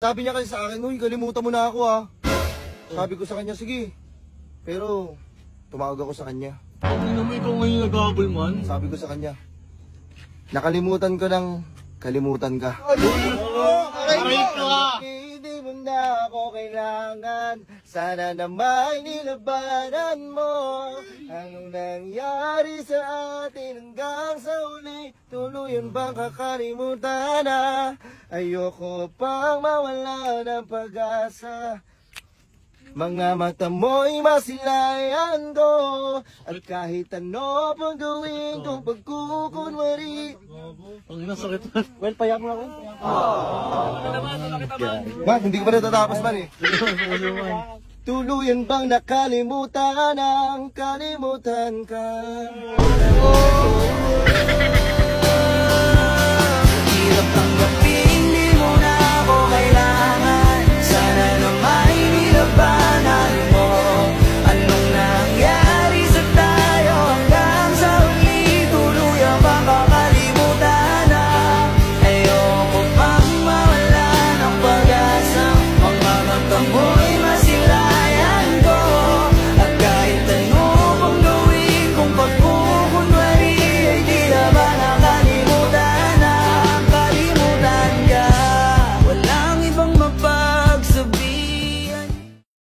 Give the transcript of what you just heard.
Sabi niya kasi sa akin, uy, kalimutan mo na ako ah. Sabi ko sa kanya, sige. Pero, tumawag ako sa kanya. Ano naman ikaw ngayon nag-habol man? Sabi ko sa kanya, nakalimutan ko ng kalimutan ka. Aray ka! Hindi mo na ako kailangan. Sana naman nilabanan mo. Anong nangyari sa atin hanggang sa uli? Tuluyan bang kakalimutan na? Ayoko pang mawala ng pag-asa. Mga mata mo'y masilayan ko. At kahit ano pang gawin kong pagkukunwari. Ang nasakit man. Well, payak mo ako. Man, hindi ko pa natatapos man eh. Tuluyan bang nakalimutan ang kalimutan ka?